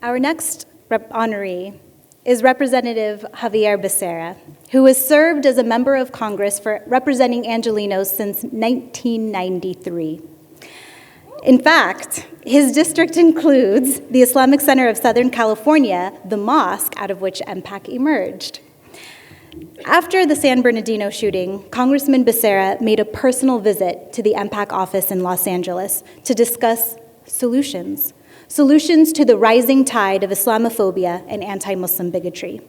Our next honoree is Representative Xavier Becerra, who has served as a member of Congress for representing Angelenos since 1993. In fact, his district includes the Islamic Center of Southern California, the mosque out of which MPAC emerged. After the San Bernardino shooting, Congressman Becerra made a personal visit to the MPAC office in Los Angeles to discuss solutions to the rising tide of Islamophobia and anti-Muslim bigotry.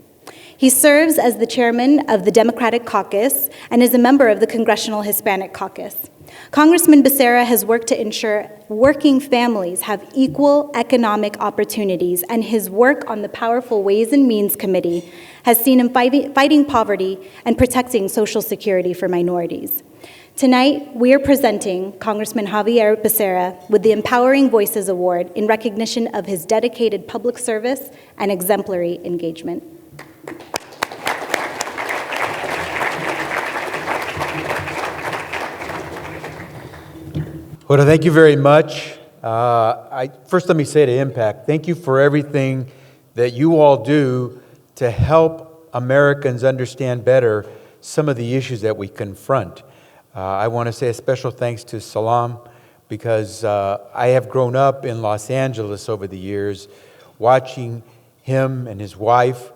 He serves as the chairman of the Democratic Caucus and is a member of the Congressional Hispanic Caucus. Congressman Becerra has worked to ensure working families have equal economic opportunities, and his work on the powerful Ways and Means Committee has seen him fighting poverty and protecting Social Security for minorities. Tonight, we are presenting Congressman Xavier Becerra with the Empowering Voices Award in recognition of his dedicated public service and exemplary engagement. Well, thank you very much. First, let me say to MPAC, thank you for everything that you all do to help Americans understand better some of the issues that we confront. I want to say a special thanks to Salam, because I have grown up in Los Angeles over the years, watching him and his wife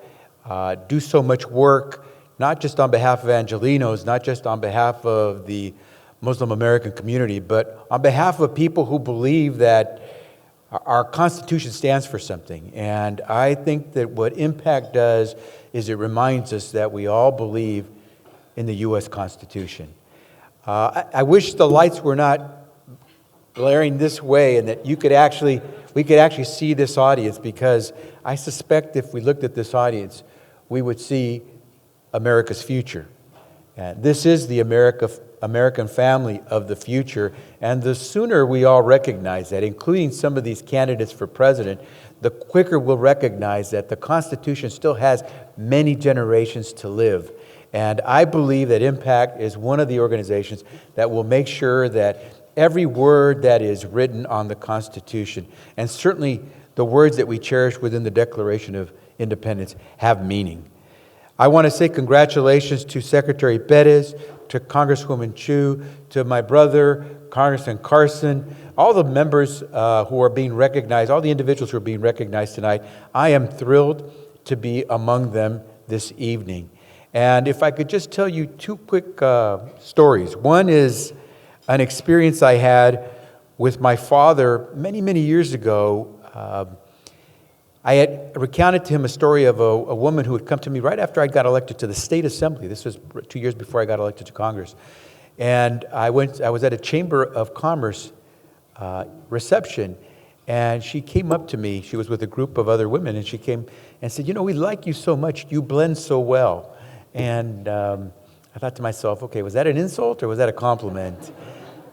do so much work, not just on behalf of Angelenos, not just on behalf of the Muslim American community, but on behalf of people who believe that our Constitution stands for something. And I think that what MPAC does is it reminds us that we all believe in the U.S. Constitution. I wish the lights were not glaring this way and that we could actually see this audience, because I suspect if we looked at this audience, we would see America's future. And this is the American family of the future, and the sooner we all recognize that, including some of these candidates for president, the quicker we'll recognize that the Constitution still has many generations to live. And I believe that MPAC is one of the organizations that will make sure that every word that is written on the Constitution, and certainly the words that we cherish within the Declaration of Independence, have meaning. I want to say congratulations to Secretary Perez, to Congresswoman Chu, to my brother, Congressman Carson, all the members who are being recognized, all the individuals who are being recognized tonight. I am thrilled to be among them this evening. And if I could just tell you two quick stories. One is an experience I had with my father many, many years ago. I had recounted to him a story of a woman who had come to me right after I got elected to the State Assembly. This was 2 years before I got elected to Congress. And I was at a Chamber of Commerce reception, and she came up to me. She was with a group of other women, and she came and said, "You know, we like you so much. You blend so well." And I thought to myself, okay, was that an insult or was that a compliment?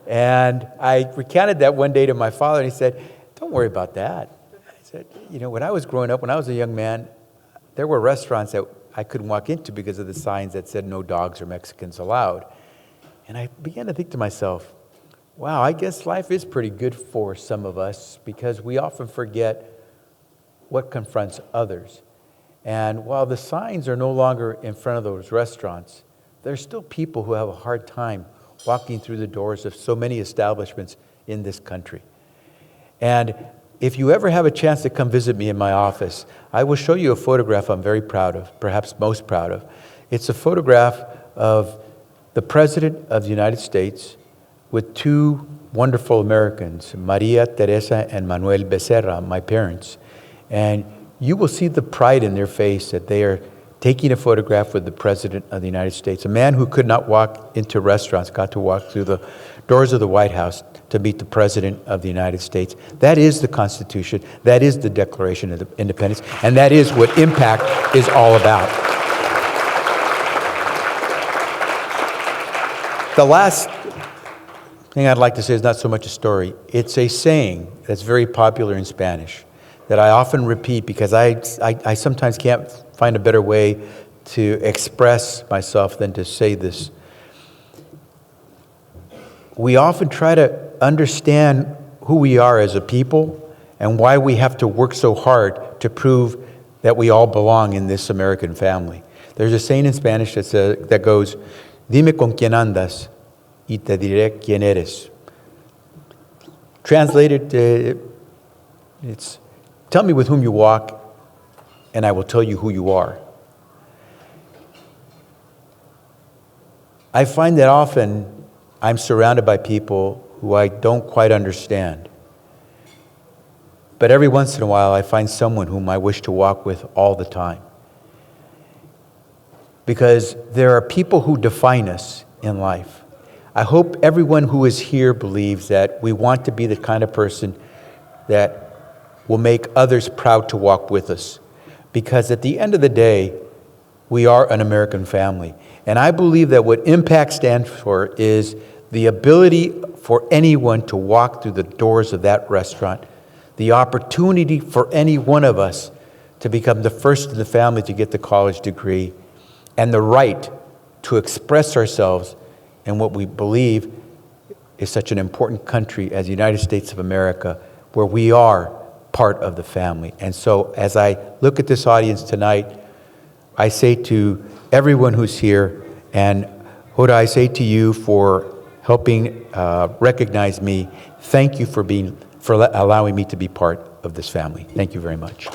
And I recounted that one day to my father, and he said, "Don't worry about that." I said, "You know, when I was growing up, when I was a young man, there were restaurants that I couldn't walk into because of the signs that said no dogs or Mexicans allowed." And I began to think to myself, wow, I guess life is pretty good for some of us, because we often forget what confronts others. And while the signs are no longer in front of those restaurants, there's still people who have a hard time walking through the doors of so many establishments in this country. And if you ever have a chance to come visit me in my office, I will show you a photograph I'm very proud of, perhaps most proud of. It's a photograph of the President of the United States with two wonderful Americans, Maria Teresa and Manuel Becerra, my parents. And you will see the pride in their face that they are taking a photograph with the President of the United States. A man who could not walk into restaurants got to walk through the doors of the White House to meet the President of the United States. That is the Constitution. That is the Declaration of Independence. And that is what MPAC is all about. The last thing I'd like to say is not so much a story. It's a saying that's very popular in Spanish that I often repeat because I sometimes can't find a better way to express myself than to say this. We often try to understand who we are as a people and why we have to work so hard to prove that we all belong in this American family. There's a saying in Spanish that goes, "Dime con quién andas y te diré quién eres." Translated, it's, "Tell me with whom you walk, and I will tell you who you are." I find that often I'm surrounded by people who I don't quite understand. But every once in a while, I find someone whom I wish to walk with all the time. Because there are people who define us in life. I hope everyone who is here believes that we want to be the kind of person that will make others proud to walk with us. Because at the end of the day, we are an American family. And I believe that what MPAC stands for is the ability for anyone to walk through the doors of that restaurant, the opportunity for any one of us to become the first in the family to get the college degree, and the right to express ourselves in what we believe is such an important country as the United States of America, where we are part of the family. And so as I look at this audience tonight, I say to everyone who's here, and Hoda, I say to you for helping recognize me, thank you for allowing me to be part of this family. Thank you very much.